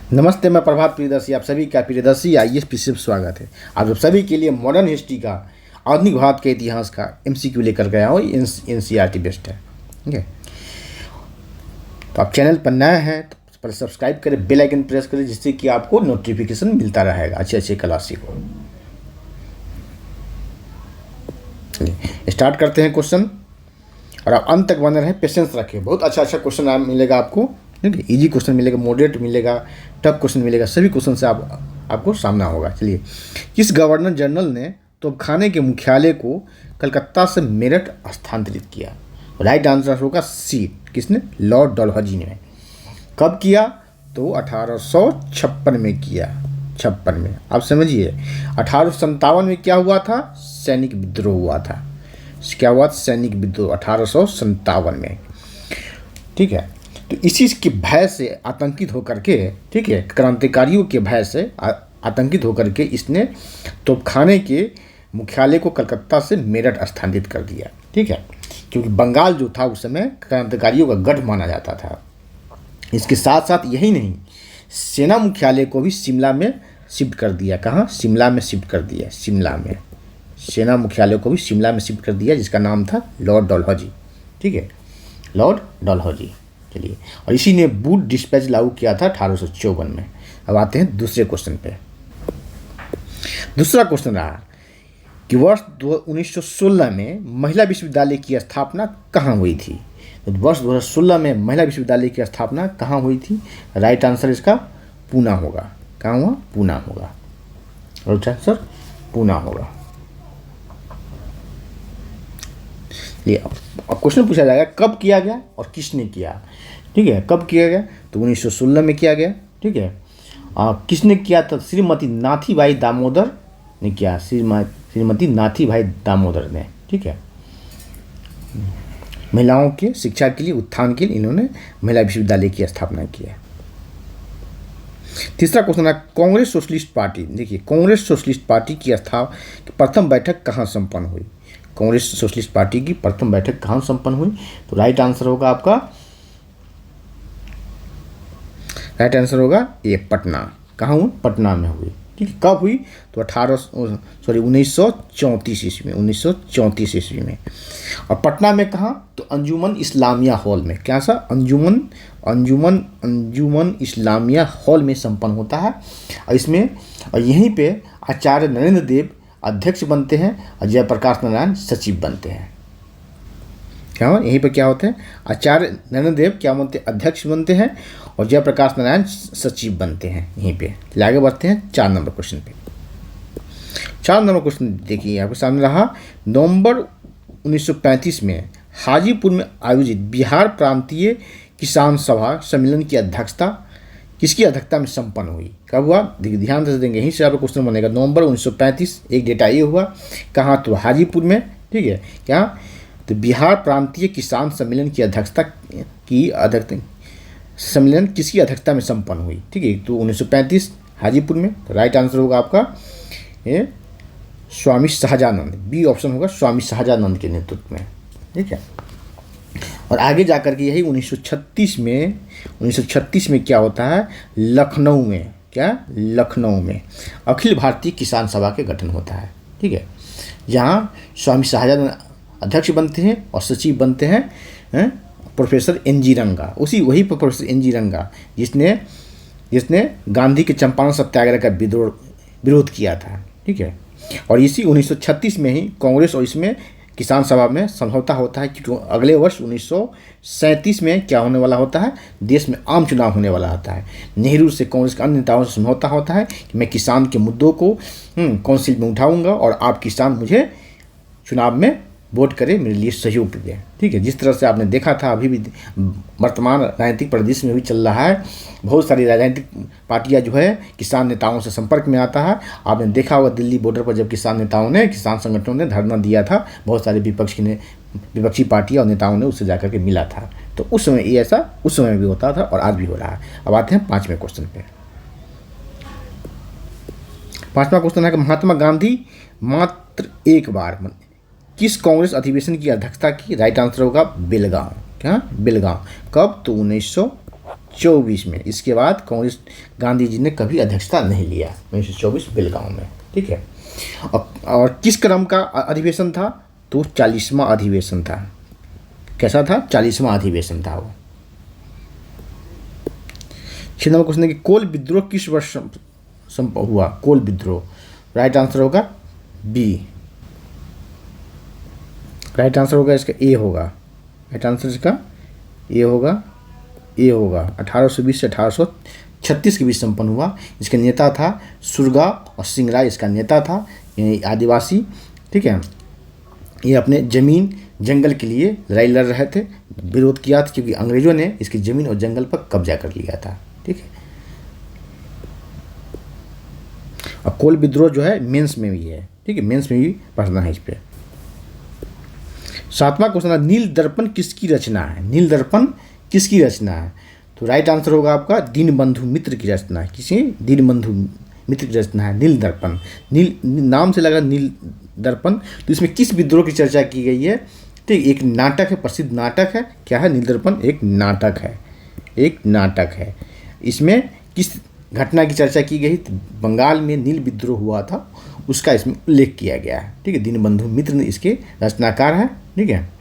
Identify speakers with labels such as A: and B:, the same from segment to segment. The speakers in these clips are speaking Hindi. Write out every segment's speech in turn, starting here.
A: नमस्ते, मैं प्रभात प्रियदर्शी आप सभी का प्रियदर्शी आईएएस पी से स्वागत है। आज आप सभी के लिए मॉडर्न हिस्ट्री का, आधुनिक भारत के इतिहास का एमसीक्यू लेकर गया हूँ। एनसीईआरटी बेस्ड है, ठीक है। तो आप चैनल पर नए हैं तो पहले सब्सक्राइब करें, बेल आइकन प्रेस करें, जिससे कि आपको नोटिफिकेशन मिलता रहेगा अच्छे अच्छे क्लासेस को। चलिए स्टार्ट करते हैं क्वेश्चन, और आप अंत तक बने रहें, पेशेंस रखें। बहुत अच्छा क्वेश्चन मिलेगा आपको, ठीक है। इजी क्वेश्चन मिलेगा, मॉडरेट मिलेगा, टफ क्वेश्चन मिलेगा, सभी क्वेश्चन से आपको सामना होगा। चलिए, किस गवर्नर जनरल ने तोपखाने के मुख्यालय को कलकत्ता से मेरठ स्थानांतरित किया? राइट आंसर होगा सी। किसने? लॉर्ड डलहौजी ने। कब किया? तो 1856 में किया। 56 में। आप समझिए, 1857 में क्या हुआ था? सैनिक विद्रोह हुआ था। क्या हुआ? सैनिक विद्रोह 1857 में, ठीक है। तो इसी के भय से आतंकित होकर के, ठीक है, क्रांतिकारियों के भय से आतंकित होकर के इसने तोपखाने के मुख्यालय को कलकत्ता से मेरठ स्थानांतरित कर दिया, ठीक है। क्योंकि बंगाल जो था उस समय क्रांतिकारियों का गढ़ माना जाता था। इसके साथ साथ यही नहीं, सेना मुख्यालय को भी शिमला में शिफ्ट कर दिया। कहाँ? शिमला में शिफ्ट कर दिया। शिमला में सेना मुख्यालय को भी शिमला में शिफ्ट कर दिया, जिसका नाम था लॉर्ड डलहौजी, ठीक है, लॉर्ड डलहौजी। चलिए, और इसी ने बूट डिस्पैच लागू किया था 1854 में। अब आते हैं दूसरे क्वेश्चन पे। दूसरा क्वेश्चन रहा कि वर्ष 1916 में महिला विश्वविद्यालय की स्थापना कहाँ हुई थी? तो वर्ष 2016 में महिला विश्वविद्यालय की स्थापना कहाँ हुई थी? राइट आंसर इसका पूना होगा। कहाँ हुआ? पूना होगा। राइट आंसर पूना होगा। अब क्वेश्चन पूछा जाएगा कब किया गया और किसने किया, ठीक है। कब किया गया? तो 1916 में किया गया, ठीक है। किसने किया? तो श्रीमती नाथीबाई दामोदर ने किया। श्रीमती नाथीबाई दामोदर ने, ठीक है। महिलाओं के शिक्षा के लिए, उत्थान के लिए इन्होंने महिला विश्वविद्यालय की स्थापना की है। तीसरा क्वेश्चन है कांग्रेस सोशलिस्ट पार्टी। देखिए, कांग्रेस सोशलिस्ट पार्टी की प्रथम बैठक कहाँ संपन्न हुई? कांग्रेस सोशलिस्ट पार्टी की प्रथम बैठक कहाँ संपन्न हुई? तो राइट आंसर होगा आपका, राइट आंसर होगा ये पटना। कहाँ हुई? पटना में हुई, ठीक है। कब हुई? तो 1934 ईस्वी में। 1934 ईस्वी में। और पटना में कहाँ? तो अंजुमन इस्लामिया हॉल में। क्या सा? अंजुमन इस्लामिया हॉल में संपन्न होता है। और इसमें, और यहीं पे आचार्य नरेंद्र देव अध्यक्ष बनते हैं और जयप्रकाश नारायण सचिव बनते हैं। क्या हो? यहीं पर क्या होते हैं? आचार्य नरेंद्र देव क्या बनते हैं? अध्यक्ष बनते हैं, और जयप्रकाश नारायण सचिव बनते हैं यहीं पे। आगे बढ़ते हैं 4 नंबर क्वेश्चन पे। 4 नंबर क्वेश्चन देखिए, आपके सामने रहा। नवंबर 1935 में हाजीपुर में आयोजित बिहार प्रांतीय किसान सभा सम्मेलन की अध्यक्षता किसकी अध्यक्षता में संपन्न हुई? कब हुआ? ध्यान से देंगे, यहीं से आपका क्वेश्चन बनेगा। नवंबर 1935 एक डेटा ये हुआ। कहाँ? तो हाजीपुर में, ठीक है। क्या? तो बिहार प्रांतीय किसान सम्मेलन की अध्यक्षता सम्मेलन किसकी अध्यक्षता में संपन्न हुई? ठीक है, तो 1935 हाजीपुर में। तो राइट आंसर होगा आपका ये स्वामी शाहजानंद। बी ऑप्शन होगा, स्वामी शाहजानंद के नेतृत्व में, ठीक है। और आगे जाकर के यही 1936 में क्या होता है? लखनऊ में। क्या? लखनऊ में अखिल भारतीय किसान सभा के गठन होता है, ठीक है। जहाँ स्वामी शाहजानंद अध्यक्ष बनते हैं और सचिव बनते हैं प्रोफेसर एन.जी. रंगा। वही प्रोफेसर एन.जी. रंगा जिसने गांधी के चंपारण सत्याग्रह का विरोध किया था, ठीक है। और इसी 1936 में ही कांग्रेस और इसमें किसान सभा में समझौता होता है कि अगले वर्ष 1937 में क्या होने वाला होता है? देश में आम चुनाव होने वाला होता है। नेहरू से कांग्रेस के अन्य नेताओं से समझौता होता है कि मैं किसान के मुद्दों को काउंसिल में उठाऊंगा और आप किसान मुझे चुनाव में वोट करें, मेरे लिए सहयोग दें, ठीक है। जिस तरह से आपने देखा था, अभी भी वर्तमान राजनीतिक परिदृश्य में भी चल रहा है। बहुत सारी राजनीतिक पार्टियां जो है किसान नेताओं से संपर्क में आता है। आपने देखा होगा दिल्ली बॉर्डर पर जब किसान संगठनों ने धरना दिया था, बहुत सारे विपक्षी पार्टियां और नेताओं ने उससे जाकर के मिला था। तो उस समय ये ऐसा उस समय भी होता था और आज भी हो रहा है। अब आते हैं 5वें क्वेश्चन पे। 5वां क्वेश्चन है कि महात्मा गांधी मात्र एक बार किस कांग्रेस अधिवेशन की अध्यक्षता की? राइट आंसर होगा बेलगांव। क्या? बेलगांव। कब? तो 1924 में। इसके बाद कांग्रेस गांधी जी ने कभी अध्यक्षता नहीं लिया 1924 बेलगांव में, ठीक है। और किस क्रम का अधिवेशन था? तो 40वां अधिवेशन था। कैसा था? 40वां अधिवेशन था वो। 6 नंबर क्वेश्चन है कि कोल विद्रोह किस वर्ष संपन्न हुआ? कोल विद्रोह, राइट आंसर होगा बी। राइट आंसर होगा इसका ए होगा। राइट आंसर इसका ए होगा, ए होगा। 1820 से 1836 के बीच संपन्न हुआ। इसके नेता था सुरगा और सिंगराय, इसका नेता था, यानी आदिवासी, ठीक है। ये अपने ज़मीन जंगल के लिए लड़ाई लड़ रहे थे, विरोध किया था क्योंकि अंग्रेजों ने इसकी ज़मीन और जंगल पर कब्जा कर लिया था, ठीक है। और कोल विद्रोह जो है मेंस में भी है, ठीक है, मेंस में भी पढ़ना है इस पर। 7वां क्वेश्चन है नील दर्पण किसकी रचना है? नील दर्पण किसकी रचना है? तो राइट आंसर होगा आपका दीनबंधु मित्र की रचना है। किसी दीनबंधु मित्र की रचना है नील दर्पण। नील नाम से लगा नील दर्पण, तो इसमें किस विद्रोह की चर्चा की गई है? ठीक, एक नाटक है, प्रसिद्ध नाटक है। क्या है? नील दर्पण एक नाटक है, एक नाटक है। इसमें किस घटना की चर्चा की गई? तो बंगाल में नील विद्रोह हुआ था, उसका इसमें उल्लेख किया गया है, ठीक है। दीनबंधु मित्र ने इसके रचनाकार हैं, ठीक है।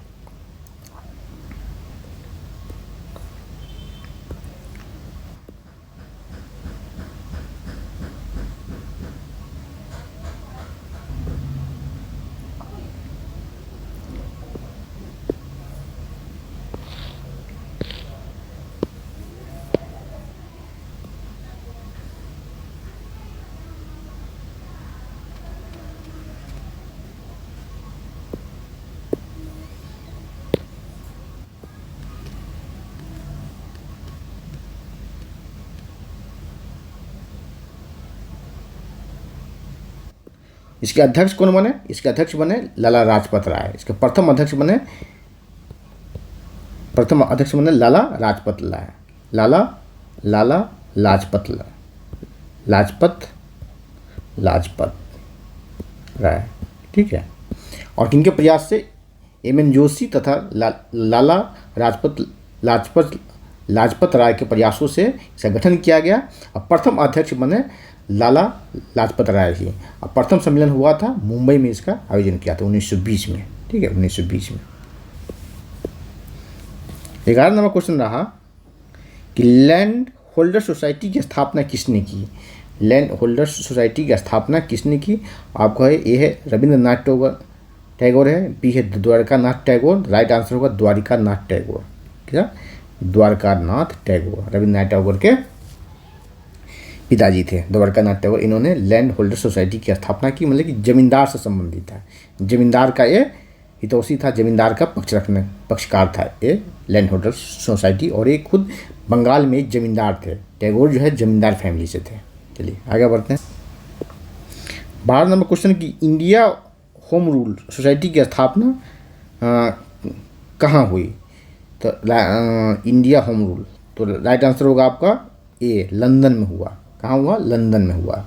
A: इसके अध्यक्ष कौन बने? इसके अध्यक्ष बने लाला लाजपत राय। इसके प्रथम अध्यक्ष बने लाला लाजपत राय। लाला लाजपत राय, ठीक है। और किनके प्रयास से? एम.एन. जोशी तथा लाला लाजपत राय के प्रयासों से इसका गठन किया गया। और प्रथम अध्यक्ष बने लाला लाजपत राय जी। और प्रथम सम्मेलन हुआ था मुंबई में, इसका आयोजन किया था 1920 में, ठीक है, 1920 में। 11 नंबर क्वेश्चन रहा कि लैंड होल्डर सोसाइटी की स्थापना किसने की? लैंड होल्डर सोसाइटी की स्थापना किसने की? आपको है ए है रविंद्रनाथ टैगोर है, बी है द्वारकानाथ टैगोर, राइट आंसर होगा द्वारिकानाथ टैगोर। क्या? द्वारकानाथ टैगोर रविंद्रनाथ टैगोर के पिताजी थे, द्वारकानाथ टैगोर। इन्होंने लैंड होल्डर सोसाइटी की स्थापना की, मतलब कि जमींदार से संबंधित था। जमींदार का ये हितैषी था, जमींदार का पक्षकार था ये लैंड होल्डर सोसाइटी। और ये खुद बंगाल में जमींदार थे। टैगोर जो है जमींदार फैमिली से थे। चलिए आगे बढ़ते हैं। 12 नंबर क्वेश्चन की इंडिया होम रूल सोसाइटी की स्थापना कहाँ हुई? तो इंडिया होम रूल, तो राइट आंसर होगा आपका ए, लंदन में हुआ। कहाँ हुआ? लंदन में हुआ।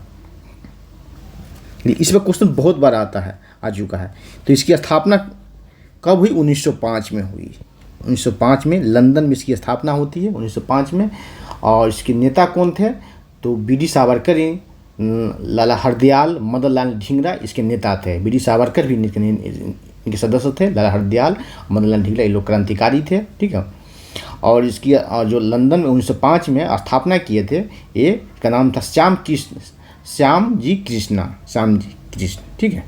A: इस पर क्वेश्चन बहुत बार आता है, आ चुका है। तो इसकी स्थापना कब हुई? 1905 में हुई। 1905 में लंदन में इसकी स्थापना होती है, 1905 में। और इसके नेता कौन थे? तो बी.डी. सावरकर, लाला हरदयाल, मदन लाल ढींगरा इसके नेता थे। बी.डी. सावरकर भी इनके सदस्य थे। लाला हरदयाल, मदन लाल ढींगरा ये लोग क्रांतिकारी थे, ठीक है। और इसकी जो लंदन में 1905 में स्थापना किए थे, ये का नाम था श्याम जी कृष्ण, ठीक है।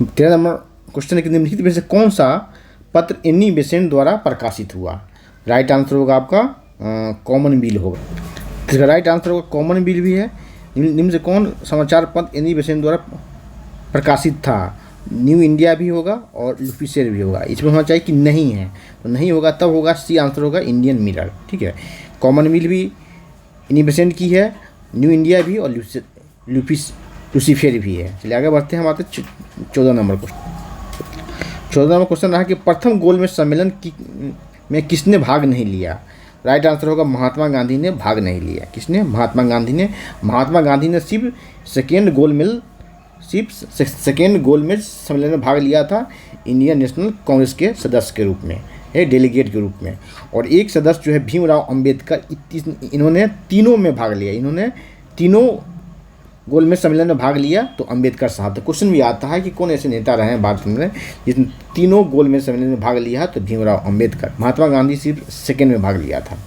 A: तेरह नंबर क्वेश्चन है कि निम्नलिखित में से कौन सा पत्र एनी बेसेंट द्वारा प्रकाशित हुआ? राइट आंसर होगा आपका कॉमनवेल होगा। इसका राइट आंसर होगा कॉमनवेल भी है। निम्न से कौन समाचार पत्र एनी बेसेंट द्वारा प्रकाशित था? न्यू इंडिया भी होगा और लुफिसेर भी होगा। इसमें होना चाहिए कि नहीं है, तो नहीं होगा तब होगा सी आंसर होगा इंडियन मिरर, ठीक है। कॉमनवेल भी एनी बेसेंट की है, न्यू इंडिया भी और लुसिफेर भी है। चलिए आगे बढ़ते हैं। हम आते 14 नंबर क्वेश्चन। 14 नंबर क्वेश्चन रहा कि प्रथम गोलमेज सम्मेलन में किसने भाग नहीं लिया? राइट आंसर होगा महात्मा गांधी ने भाग नहीं लिया। किसने? महात्मा गांधी ने। महात्मा गांधी ने सिर्फ सेकेंड गोलमेज सिर्फ सेकेंड गोलमेज सम्मेलन में भाग लिया था इंडियन नेशनल कांग्रेस के सदस्य के रूप में, डेलीगेट के रूप में। और एक सदस्य जो है भीमराव अंबेडकर, इन्होंने तीनों में भाग लिया, इन्होंने तीनों गोलमेज सम्मेलन में भाग लिया, तो अंबेडकर साहब। तो क्वेश्चन भी आता है कि कौन ऐसे नेता रहे हैं भारत में जिसने तीनों गोलमेज सम्मेलन में भाग लिया, तो भीमराव अंबेडकर। महात्मा गांधी सिर्फ सेकेंड में भाग लिया था।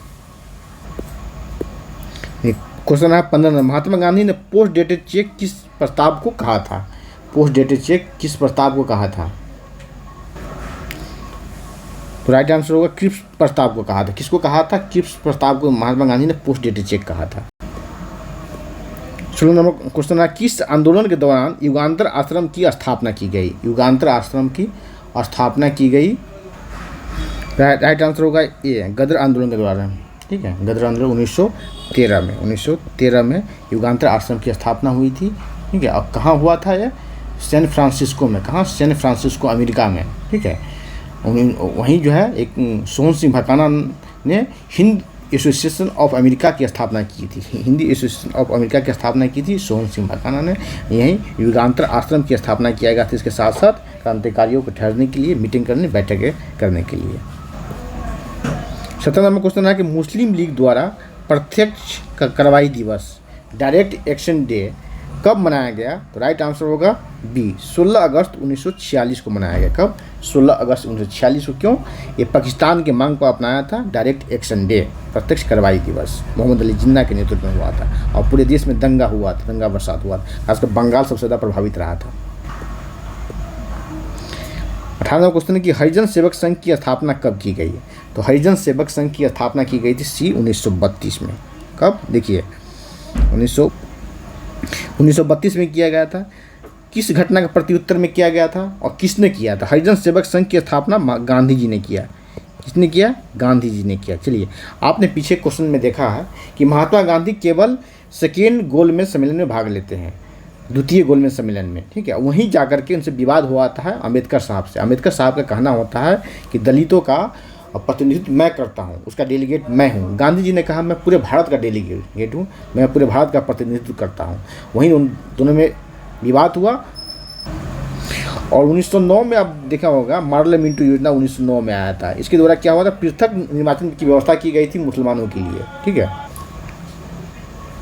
A: क्वेश्चन है 15, महात्मा गांधी ने पोस्ट डेटेड चेक किस प्रस्ताव को कहा था? पोस्ट डेटेड चेक किस प्रस्ताव को कहा था? तो राइट आंसर होगा क्रिप्स प्रस्ताव को कहा था। किसको कहा था? क्रिप्स प्रस्ताव को महात्मा गांधी ने पोस्ट डेटेड चेक कहा था। 16 नंबर क्वेश्चन है, किस आंदोलन के दौरान युगांतर आश्रम की स्थापना की गई? युगांतर आश्रम की स्थापना की गई। राइट आंसर होगा ए, गदर आंदोलन के दौरान। ठीक है, गदर आंदोलन 1913 में युगांतर आश्रम की स्थापना हुई थी। ठीक है, अब कहाँ हुआ था ये? सैन फ्रांसिस्को में। कहाँ? सैन फ्रांसिस्को, अमेरिका में। ठीक है, वहीं जो है एक सोहन सिंह भकाना ने हिंद एसोसिएशन ऑफ अमेरिका की स्थापना की थी। हिंदी एसोसिएशन ऑफ अमेरिका की स्थापना की थी सोहन सिंह भकाना ने। यहीं युगांतर आश्रम की स्थापना किया गया था। इसके साथ साथ क्रांतिकारियों को ठहरने के लिए, मीटिंग करने, बैठकें करने के लिए। 17 नंबर क्वेश्चन है कि मुस्लिम लीग द्वारा प्रत्यक्ष कार्रवाई दिवस, डायरेक्ट एक्शन डे, कब मनाया गया? तो राइट आंसर होगा बी, 16 अगस्त 1946 को मनाया गया। कब? 16 अगस्त 1946 को। क्यों? ये पाकिस्तान के मांग को अपनाया था, डायरेक्ट एक्शन डे, प्रत्यक्ष कार्रवाई दिवस, मोहम्मद अली जिन्ना के नेतृत्व में हुआ था। और पूरे देश में दंगा हुआ था, दंगा बरसात हुआ था, खासकर बंगाल सबसे ज़्यादा प्रभावित रहा था। 18वां क्वेश्चन है कि हरिजन सेवक संघ की स्थापना कब की गई? तो हरिजन सेवक संघ की स्थापना की गई थी सी 1932 में। कब? देखिए 1932 में किया गया था। किस घटना का प्रत्युत्तर में किया गया था और किसने किया था? हरिजन सेवक संघ की स्थापना गांधी जी ने किया। किसने किया? गांधी जी ने किया। चलिए, आपने पीछे क्वेश्चन में देखा है कि महात्मा गांधी केवल सेकेंड गोलमेज सम्मेलन में भाग लेते हैं, द्वितीय गोलमेज सम्मेलन में। ठीक है, वहीं जाकर के उनसे विवाद हुआ है अम्बेडकर साहब से। अम्बेडकर साहब का कहना होता है कि दलितों का प्रतिनिधित्व मैं करता हूँ, उसका डेलीगेट मैं हूँ। गांधी जी ने कहा मैं पूरे भारत का डेलीगेट हूँ, मैं पूरे भारत का प्रतिनिधित्व करता हूँ। वहीं उन दोनों में विवाद हुआ। और 1909 में आप देखा होगा मॉडल मिंटू योजना 1909 में आया था। इसके द्वारा क्या हुआ था? पृथक निर्वाचन की व्यवस्था की गई थी मुसलमानों के लिए। ठीक है,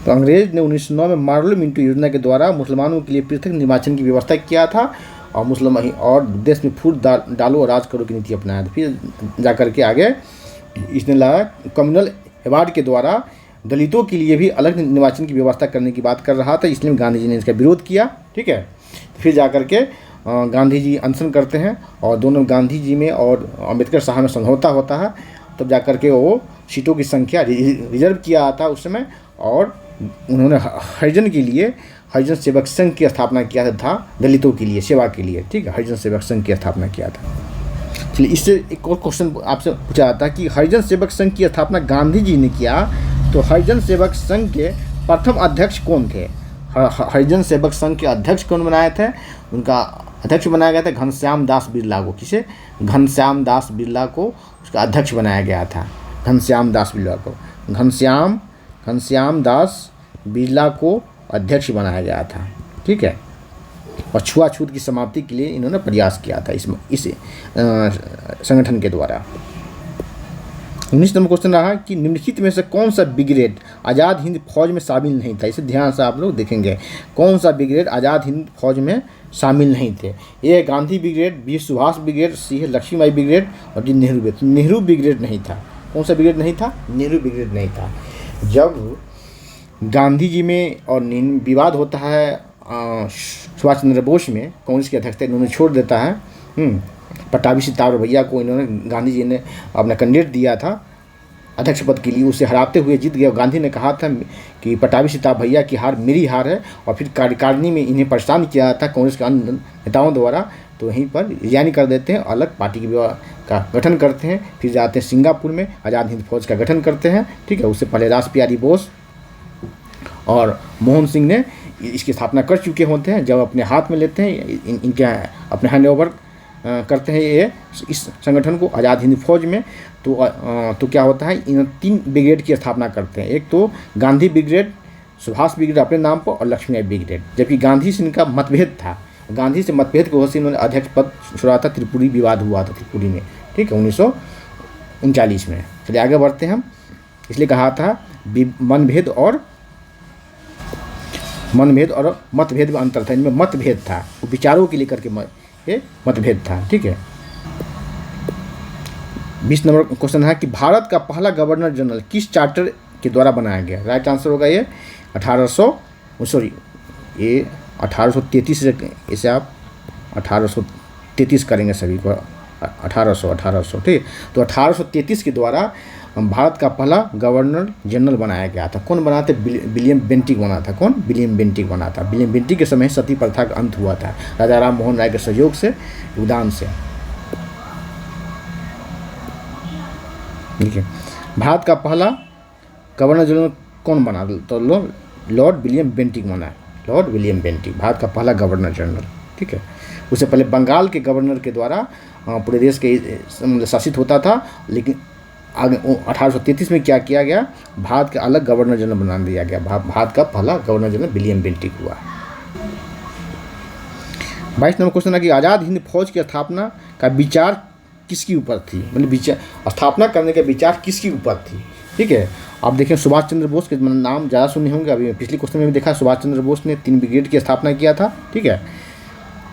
A: तो अंग्रेज ने 1909 में मॉडल मिंटू योजना के द्वारा मुसलमानों के लिए पृथक निर्वाचन की व्यवस्था किया था और मुसलमान और देश में फूट डालो और राज करो की नीति अपनाया था। फिर जाकर के आगे इसने लगा कम्युनल अवार्ड के द्वारा दलितों के लिए भी अलग निर्वाचन की व्यवस्था करने की बात कर रहा था, इसलिए गांधी जी ने इसका विरोध किया। ठीक है, फिर जाकर के गांधी जी अनशन करते हैं और दोनों गांधी जी में और अम्बेडकर साहब में समझौता होता है। तब जाकर के वो सीटों की संख्या रिजर्व किया था उस समय, और उन्होंने हरिजन के लिए हरिजन सेवक संघ की स्थापना किया था दलितों के लिए सेवा के लिए। ठीक है, हरिजन सेवक संघ की स्थापना किया था। चलिए, इससे एक और क्वेश्चन आपसे पूछा जाता है कि हरिजन सेवक संघ की स्थापना गांधी जी ने किया, तो हरिजन सेवक संघ के प्रथम अध्यक्ष कौन थे? हरिजन सेवक संघ के अध्यक्ष कौन बनाए थे? उनका अध्यक्ष बनाया गया था घनश्याम दास बिरला को। किसे? घनश्याम दास बिरला को उसका अध्यक्ष बनाया गया था। घनश्याम दास बिरला को घनश्याम दास बिरला को अध्यक्ष बनाया गया था। ठीक है, और छुआछूत की समाप्ति के लिए इन्होंने प्रयास किया था इस संगठन के द्वारा। 19 नंबर क्वेश्चन रहा कि निम्नलिखित में से कौन सा ब्रिगेड आज़ाद हिंद फौज में शामिल नहीं था? इसे ध्यान से आप लोग देखेंगे, कौन सा ब्रिगेड आज़ाद हिंद फौज में शामिल नहीं थे? A Gandhi brigade, B Subhash brigade, C है लक्ष्मीबाई ब्रिगेड और D Nehru brigade. Nehru brigade नहीं था। कौन सा ब्रिगेड नहीं था? नेहरू ब्रिगेड नहीं था। जब गांधी जी में और विवाद होता है सुभाष चंद्र बोस में, कांग्रेस के अध्यक्ष इन्होंने छोड़ देता है पट्टाभी सितार भैया को। इन्होंने गांधी जी ने अपना कैंडिडेट दिया था अध्यक्ष पद के लिए, उसे हराते हुए जीत गया। गांधी ने कहा था कि पट्टाभी सितार भैया की हार मेरी हार है, और फिर कार्यकारिणी में इन्हें परेशान किया था कांग्रेस के अन्य नेताओं द्वारा। तो वहीं पर रिजाइन कर देते हैं, अलग पार्टी का गठन करते हैं, फिर जाते हैं सिंगापुर में आज़ाद हिंद फौज का गठन करते हैं। ठीक है, उससे पहले रास बिहारी बोस और मोहन सिंह ने इसकी स्थापना कर चुके होते हैं। जब अपने हाथ में लेते हैं इनके अपने हैंड ओवर करते हैं ये इस संगठन को आज़ाद हिंद फौज में, तो क्या होता है, इन 3 ब्रिगेड की स्थापना करते हैं। एक तो गांधी ब्रिगेड, सुभाष ब्रिगेड अपने नाम पर और लक्ष्मीबाई ब्रिगेड। जबकि गांधी से इनका मतभेद था, गांधी से मतभेद की वजह से इन्होंने अध्यक्ष पद छोड़ा था, त्रिपुरी विवाद हुआ था त्रिपुरी में, ठीक है, 1939 में। चलिए आगे बढ़ते हैं हम। इसलिए कहा था मनभेद और मतभेद में अंतर था, इनमें मतभेद था, वो विचारों के लेकर के मतभेद था, ठीक है। 20 नंबर क्वेश्चन है कि भारत का पहला गवर्नर जनरल किस चार्टर के द्वारा बनाया गया। राइट आंसर होगा ये 1833 से, इसे आप 1833 करेंगे सभी को, 1800 ठीक। तो 1833 के द्वारा भारत का पहला गवर्नर जनरल बनाया गया था। कौन बना था? विलियम बेंटिक बना था। कौन? विलियम बेंटिक बना था। विलियम बेंटिक के समय सती प्रथा का अंत हुआ था, राजा राम मोहन राय के सहयोग से, योगदान से, ठीक है। भारत का पहला गवर्नर जनरल कौन बना? तो लॉर्ड विलियम बेंटिक बना। लॉर्ड विलियम बेंटिक भारत का पहला गवर्नर जनरल, ठीक है। उससे पहले बंगाल के गवर्नर के द्वारा पूरे देश के शासित होता था, लेकिन आगे 1833 में क्या किया गया? भारत का अलग गवर्नर जनरल बना दिया गया। भारत का पहला गवर्नर जनरल विलियम बेंटिक हुआ। 22 नंबर क्वेश्चन है कि आज़ाद हिंद फौज की स्थापना का विचार किसके ऊपर थी? मतलब स्थापना करने का विचार किसके ऊपर थी, ठीक है। आप देखें सुभाष चंद्र बोस के नाम ज़्यादा सुने होंगे, अभी पिछले क्वेश्चन में भी देखा, सुभाष चंद्र बोस ने 3 ब्रिगेड की स्थापना किया था, ठीक है।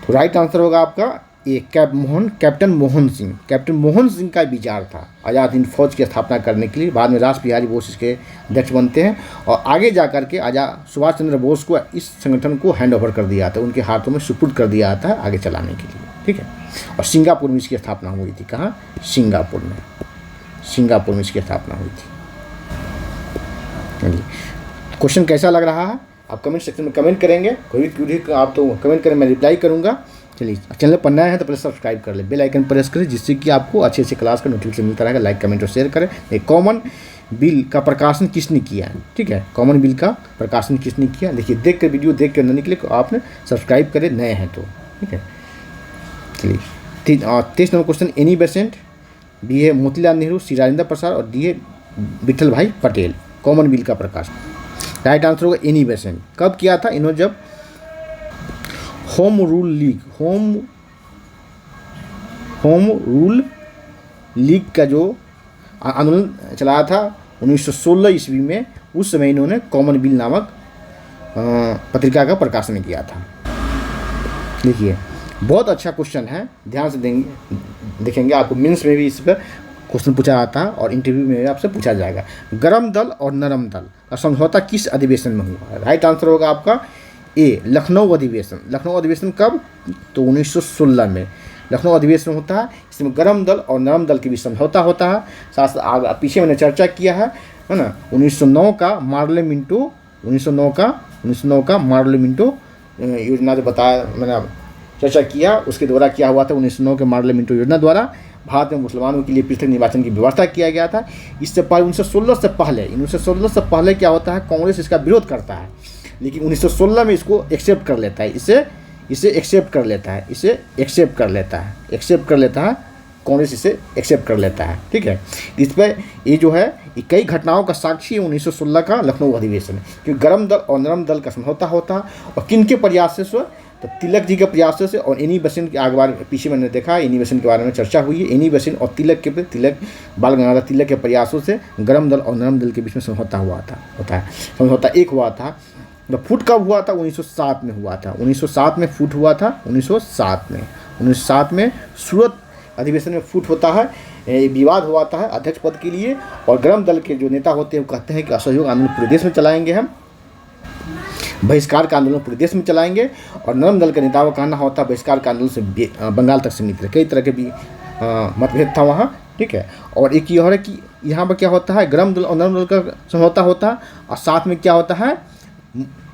A: तो राइट आंसर होगा आपका ये कैप्टन मोहन सिंह। कैप्टन मोहन सिंह का विचार था आज़ाद हिंद फौज की स्थापना करने के लिए। बाद में रास बिहारी बोस इसके अध्यक्ष बनते हैं और आगे जा करके सुभाष चंद्र बोस को इस संगठन को हैंड ओवर कर दिया था, उनके हाथों में सुपुर्द कर दिया था आगे चलाने के लिए, ठीक है। और सिंगापुर में इसकी स्थापना हुई थी। कहाँ? सिंगापुर में इसकी स्थापना हुई थी। क्वेश्चन कैसा लग रहा है आप कमेंट सेक्शन में कमेंट करेंगे। कोई भी क्वेरी आप तो कमेंट करें, मैं रिप्लाई करूँगा। चलिए चैनल पर नया है तो पहले सब्सक्राइब कर ले, बेल आइकन प्रेस करें, जिससे कि आपको अच्छे क्लास का नोटिफिकेशन मिलता रहेगा। लाइक कमेंट और शेयर करें। एक कॉमन बिल का प्रकाशन किसने किया है, ठीक है, कॉमन बिल का प्रकाशन किसने किया? देखिए देख कर वीडियो देख कर न निकले, आपने सब्सक्राइब करें नए हैं तो, ठीक है। चलिए 23 number question, Annie Besant, B है मोतीलाल नेहरू, सी राजेंद्र प्रसाद और डी है विठल भाई पटेल। कॉमन बिल का प्रकाशन राइट आंसर होगा एनी बेसेंट। कब किया था इन्होंने? जब होम रूल लीग का जो आंदोलन चलाया था 1916 ईस्वी में, उस समय इन्होंने कॉमन बिल नामक पत्रिका का प्रकाशन किया था। देखिए बहुत अच्छा क्वेश्चन है, ध्यान से देखेंगे। आपको मेंस में भी इस पर क्वेश्चन पूछा जाता है और इंटरव्यू में भी आपसे पूछा जाएगा। गर्म दल और नरम दल का समझौता किस अधिवेशन में हुआ? राइट आंसर होगा आपका ए लखनऊ अधिवेशन। लखनऊ अधिवेशन कब? तो 1916 में लखनऊ अधिवेशन होता है। इसमें गर्म दल और नरम दल के बीच समझौता होता है। साथ पीछे मैंने चर्चा किया है ना, 1909 का मार्ले मिंटो 1909 का मार्ले मिंटो योजना जो बताया मैंने चर्चा किया, उसके द्वारा क्या हुआ था? 1909 के मार्ले मिंटो योजना द्वारा भारत में मुसलमानों के लिए पृथक निर्वाचन की व्यवस्था किया गया था। इससे पहले 1916 से पहले क्या होता है? कांग्रेस इसका विरोध करता है, लेकिन 1916 में इसको एक्सेप्ट कर लेता है। इसे एक्सेप्ट कर लेता है कांग्रेस इसे एक्सेप्ट कर लेता है, ठीक है। इस पर ये जो है कई घटनाओं का साक्षी है 1916 का लखनऊ अधिवेशन, क्योंकि गर्म दल और नरम दल का समझौता होता है। और किन के प्रयास से? तो तिलक जी के प्रयास से और एनी बेसेंट के आगे पीछे मैंने देखा, एनी बेसेंट के बारे में चर्चा हुई है। एनी बेसेंट और तिलक बाल गंगाधर तिलक के प्रयासों से गर्म दल और नरम दल के बीच में समझौता होता है। समझौता एक हुआ था। तो फूट कब हुआ था? 1907 में हुआ था। 1907 में फूट हुआ था। 1907 में सूरत अधिवेशन में फूट होता है, विवाद हुआ था अध्यक्ष पद के लिए। और गर्म दल के जो नेता होते हैं वो कहते हैं कि असहयोग आंदोलन पूरे देश में चलाएंगे, हम बहिष्कार का आंदोलन पूरे देश में चलाएंगे। और नरम दल के नेताओं का कहना होता है बहिष्कार का आंदोलन से बंगाल तक सीमित रहे। कई तरह के भी मतभेद था वहाँ, ठीक है। और एक ये है कि यहाँ पर क्या होता है? गर्म दल और नरम दल का समझौता होता है, और साथ में क्या होता है?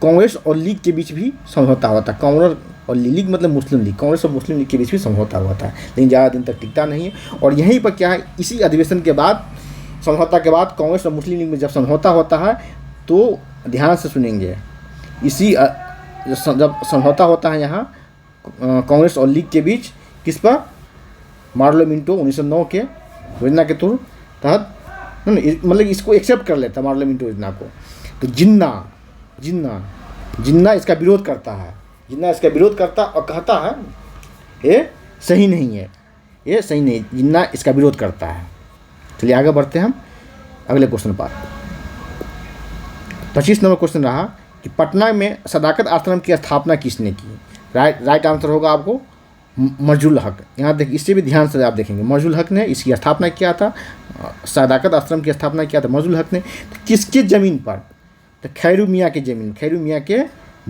A: कांग्रेस और लीग के बीच भी समझौता होता है। कांग्रेस और लीग मतलब मुस्लिम लीग, कांग्रेस और मुस्लिम लीग के बीच भी समझौता होता है, लेकिन ज़्यादा दिन तक टिकता नहीं है। और यहीं पर क्या है? इसी अधिवेशन के बाद, समझौता के बाद कांग्रेस और मुस्लिम लीग में जब समझौता होता है तो ध्यान से सुनेंगे, जब समझौता होता है यहाँ कांग्रेस और लीग के बीच, किस पर? मार्लो मिंटो 1909 के योजना के तहत, मतलब इसको एक्सेप्ट कर लेता है मार्लो मिंटो योजना को। तो जिन्ना जिन्ना, जिन्ना इसका विरोध करता है, जिन्ना इसका विरोध करता और कहता है ये सही नहीं है, ये सही नहीं, जिन्ना इसका विरोध करता है। चलिए आगे बढ़ते हैं हम अगले क्वेश्चन पर। 25 नंबर क्वेश्चन रहा कि पटना में सदाकत आश्रम की स्थापना किसने की। राइट आंसर होगा आपको मजहुल हक। यहाँ देखिए, इससे भी ध्यान से आप देखेंगे, मजहुल हक ने इसकी स्थापना किया था, सदाकत आश्रम की स्थापना किया था मजहुल हक ने। तो किसके ज़मीन पर? तो खैरू मियाँ के ज़मीन, खैरू मियाँ के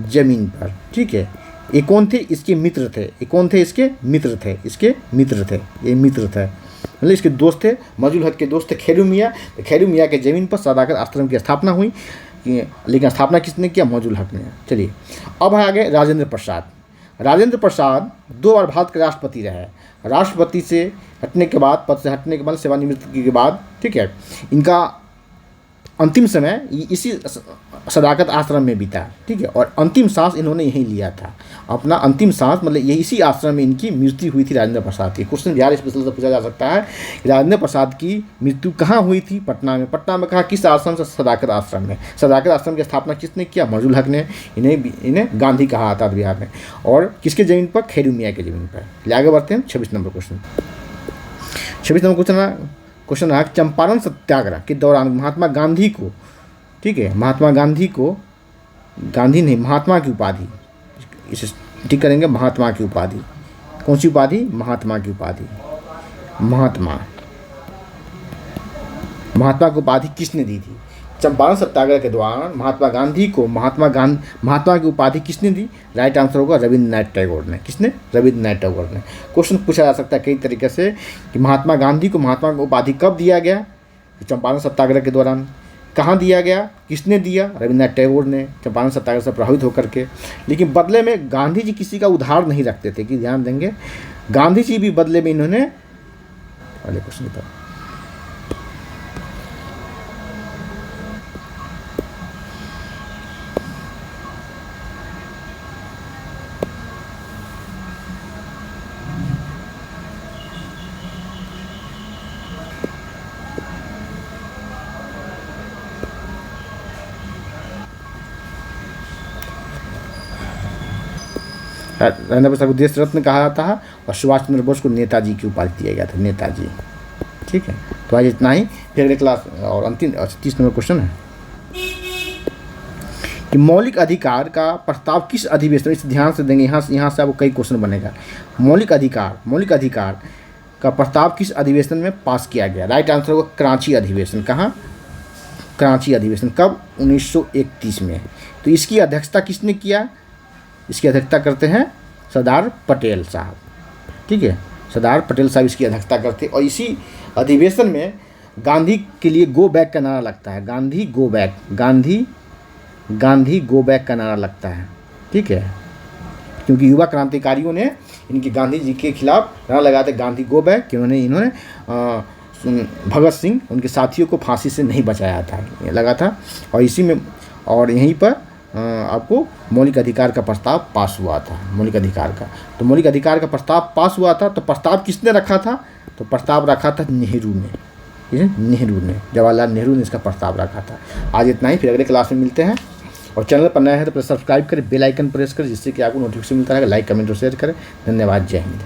A: ज़मीन पर, ठीक है। ये कौन थे? इसके मित्र थे। ये कौन थे? इसके मित्र थे, इसके मित्र थे, ये मित्र थे, मतलब इसके दोस्त थे, मजहुल हक के दोस्त थे खैरू मियाँ। तो खैरू मियाँ के ज़मीन पर सदाकत आश्रम की स्थापना हुई, लेकिन स्थापना किसने किया? मजहुल हक ने। चलिए अब है आगे राजेंद्र प्रसाद। राजेंद्र प्रसाद 2 बार भारत के राष्ट्रपति रहे। राष्ट्रपति से हटने के बाद, पद से हटने के बाद, सेवानिवृत्ति के बाद, ठीक है, इनका अंतिम समय इसी सदाकत आश्रम में बीता, ठीक है, और अंतिम सांस इन्होंने यहीं लिया था। अपना अंतिम सांस मतलब यही इसी आश्रम में इनकी मृत्यु हुई थी राजेंद्र प्रसाद की। क्वेश्चन बिहार स्पेशल से पूछा जा सकता है कि राजेंद्र प्रसाद की मृत्यु कहाँ हुई थी? पटना में। पटना में कहाँ, किस आश्रम से? सदाकत आश्रम में। सदाकत आश्रम की स्थापना किसने किया? मजहुल हक ने। इन्हें गांधी कहा था बिहार में। और किसके ज़मीन पर? खैरू मियाँ के ज़मीन पर। आगे बढ़ते हैं 26 नंबर क्वेश्चन। 26 नंबर क्वेश्चन रहा चंपारण सत्याग्रह के दौरान महात्मा गांधी को, ठीक है, महात्मा गांधी को, गांधी नहीं, महात्मा की उपाधि, इसे ठीक करेंगे, महात्मा की उपाधि। कौन सी उपाधि? महात्मा की उपाधि। महात्मा की उपाधि किसने दी थी? चंपारण सत्याग्रह के दौरान महात्मा गांधी को महात्मा की उपाधि किसने दी? राइट आंसर होगा रविंद्रनाथ टैगोर ने। किसने? रविंद्रनाथ टैगोर ने। क्वेश्चन पूछा जा सकता है कई तरीके से कि महात्मा गांधी को महात्मा की उपाधि कब दिया गया? चंपारण सत्याग्रह के दौरान। कहाँ दिया गया? किसने दिया? रविंद्रनाथ टैगोर ने, चंपारण सत्याग्रह से प्रभावित होकर के। लेकिन बदले में गांधी जी किसी का उधार नहीं रखते थे, कि ध्यान देंगे, गांधी जी भी बदले में इन्होंने, अगले क्वेश्चन पर, राजेंद्र प्रसाद को देश रत्न कहा जाता है और सुभाष चंद्र बोस को नेताजी की उपाधि दिया गया था, नेताजी, ठीक है। तो आज इतना ही। फिर अगले क्लास और अंतिम 30 नंबर क्वेश्चन है कि मौलिक अधिकार का प्रस्ताव किस अधिवेशन, इस ध्यान से देंगे, यहाँ से आपको कई क्वेश्चन बनेगा। मौलिक अधिकार का प्रस्ताव किस अधिवेशन में पास किया गया? राइट आंसर होगा कराची अधिवेशन। कहाँ? कराची अधिवेशन। कब? 1931 में। तो इसकी अध्यक्षता किसने किया? इसकी अध्यक्षता करते हैं सरदार पटेल साहब, ठीक है, सरदार पटेल साहब इसकी अध्यक्षता करते। और इसी अधिवेशन में गांधी के लिए गो बैक का नारा लगता है। गांधी गो बैक का नारा लगता है, ठीक है, क्योंकि युवा क्रांतिकारियों ने इनके गांधी जी के खिलाफ नारा लगाया था गांधी गो बैक, कि इन्होंने भगत सिंह उनके साथियों को फांसी से नहीं बचाया था, लगा था। और इसी में, और यहीं पर आपको मौलिक अधिकार का प्रस्ताव पास हुआ था, मौलिक अधिकार का। तो मौलिक अधिकार का प्रस्ताव पास हुआ था, तो प्रस्ताव किसने रखा था? तो प्रस्ताव रखा था नेहरू ने, जवाहरलाल नेहरू ने इसका प्रस्ताव रखा था। आज इतना ही, फिर अगले क्लास में मिलते हैं। और चैनल पर नया है तो सब्सक्राइब करें, बेल आइकन प्रेस करें, जिससे कि आपको नोटिफिकेशन मिलता रहेगा। लाइक, कमेंट और शेयर करें। धन्यवाद। जय हिंद।